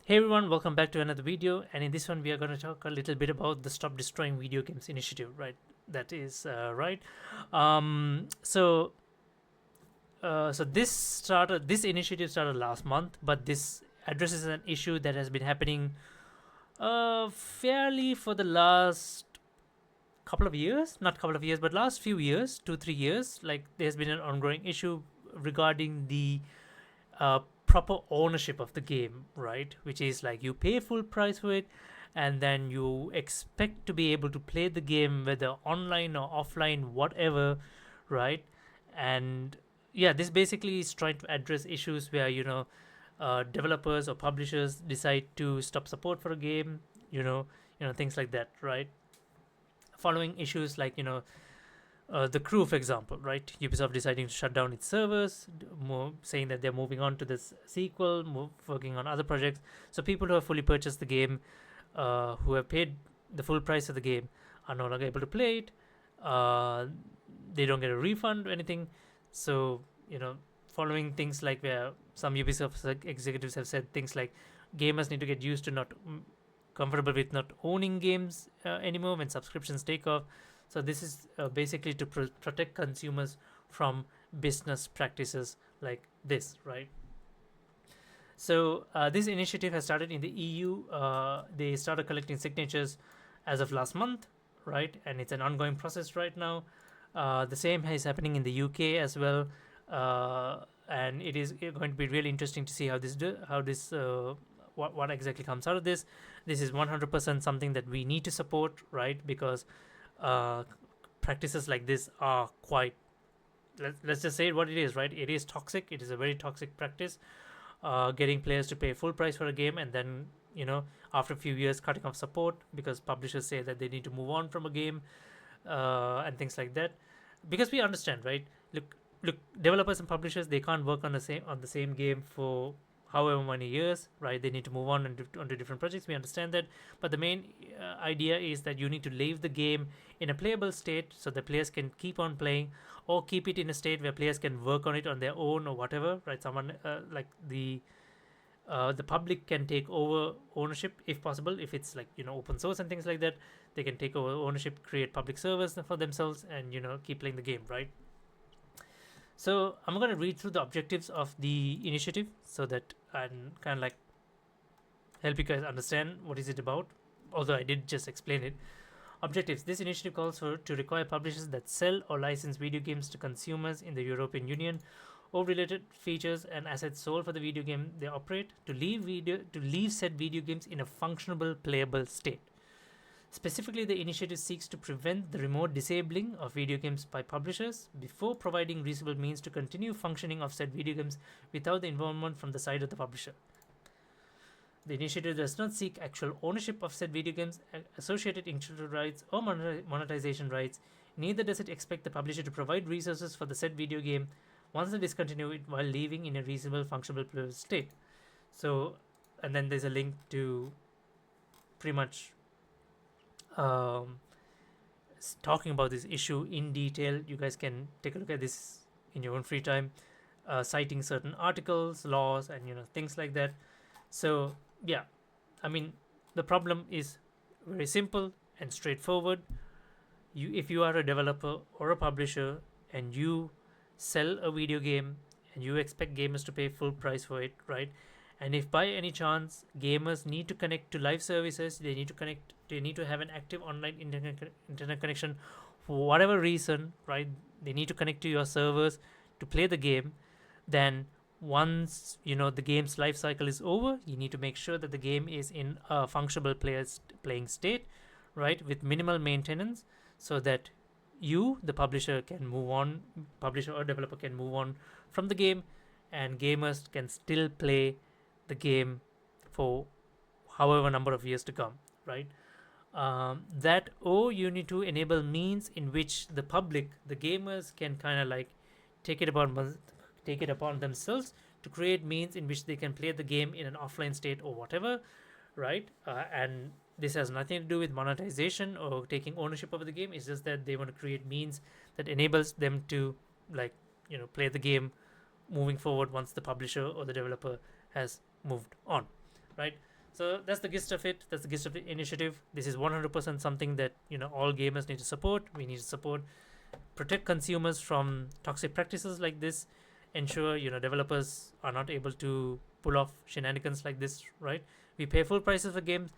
Hey everyone, welcome back to another video. And in this one, we are going to talk a little bit about the Stop Destroying Video Games initiative, right? That is right. Um, so, this initiative started last month, but this addresses an issue that has been happening fairly for the last couple of years, not couple of years, but last few years, 2 3 years. Like there's been an ongoing issue regarding the proper ownership of the game, right? Which is like you pay full price for it, and then you expect to be able to play the game whether online or offline, whatever, right? And yeah, this basically is trying to address issues where developers or publishers decide to stop support for a game, things like that, right? Following issues like the Crew, for example, right? Ubisoft deciding to shut down its servers, saying that they're moving on to this sequel, working on other projects. So people who have fully purchased the game, who have paid the full price of the game, are no longer able to play it. Uh, they don't get a refund or anything. So following things like where some Ubisoft executives have said things like gamers need to get used to not comfortable with not owning games anymore when subscriptions take off. So this is basically to protect consumers from business practices like this, right? So this initiative has started in the EU. They started collecting signatures as of last month, right? And it's an ongoing process right now. The same is happening in the UK as well, and it is going to be really interesting to see what exactly comes out of this. This is 100% something that we need to support, right? Because uh, practices like this are quite, let's just say what it is, right? It is toxic. It is a very toxic practice, getting players to pay full price for a game and then after a few years cutting off support because publishers say that they need to move on from a game, and things like that. Because we understand, right? Look, developers and publishers, they can't work on the same game for however many years, right? They need to move on onto different projects. We understand that, but the main idea is that you need to leave the game in a playable state so the players can keep on playing, or keep it in a state where players can work on it on their own or whatever, right? Someone like the public can take over ownership if possible, if it's like open source and things like that. They can take over ownership, create public servers for themselves, and keep playing the game, right? So I'm going to read through the objectives of the initiative so that I can kind of like help you guys understand what is it about, although I did just explain it. Objectives: this initiative calls for to require publishers that sell or license video games to consumers in the European Union or related features and assets sold for the video game they operate to leave said video games in a functionable playable state. Specifically, the initiative seeks to prevent the remote disabling of video games by publishers before providing reasonable means to continue functioning of said video games without the involvement from the side of the publisher. The initiative does not seek actual ownership of said video games, associated intellectual rights, or monetization rights. Neither does it expect the publisher to provide resources for the said video game once they discontinue it while leaving in a reasonable, functional state. So, and then there's a link to pretty much um, talking about this issue in detail. You guys can take a look at this in your own free time, citing certain articles, laws, and things like that. So yeah, I mean, the problem is very simple and straightforward. If you are a developer or a publisher and you sell a video game and you expect gamers to pay full price for it, right? And if by any chance gamers need to connect to live services, they need to have an active online internet connection for whatever reason, right? They need to connect to your servers to play the game. Then once the game's life cycle is over, you need to make sure that the game is in a functional playing state, right, with minimal maintenance, so that the publisher or developer can move on from the game, and gamers can still play the game for however number of years to come, right? That or you need to enable means in which the public, the gamers, can kind of like take it upon take it upon themselves to create means in which they can play the game in an offline state or whatever, right? And this has nothing to do with monetization or taking ownership of the game. It's just that they want to create means that enables them to like play the game moving forward once the publisher or the developer has moved on, right? So that's the gist of it. That's the gist of the initiative. This is 100% something that all gamers need to support. We need to support, protect consumers from toxic practices like this, ensure developers are not able to pull off shenanigans like this, right? We pay full prices for games.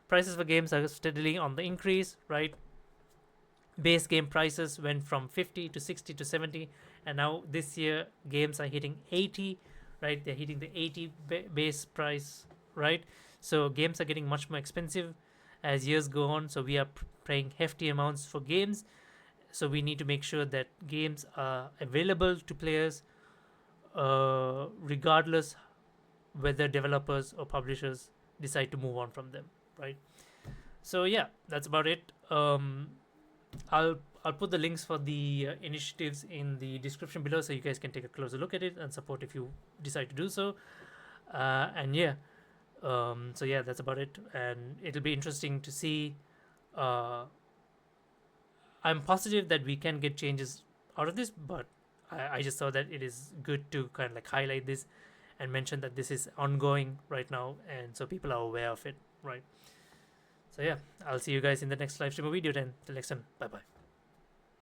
Prices for games are steadily on the increase, right? Base game prices went from 50 to 60 to 70, and now this year games are hitting 80, right? They're hitting the 80 base price, right? So games are getting much more expensive as years go on, so we are paying hefty amounts for games. So we need to make sure that games are available to players, regardless whether developers or publishers decide to move on from them, right? So yeah, that's about it. I'll put the links for the initiatives in the description below, so you guys can take a closer look at it and support if you decide to do so. And yeah, so yeah, that's about it. And it'll be interesting to see. I'm positive that we can get changes out of this, but I just thought that it is good to kind of like highlight this and mention that this is ongoing right now, and so people are aware of it, right? So yeah, I'll see you guys in the next live stream or video. Then till next time, bye bye.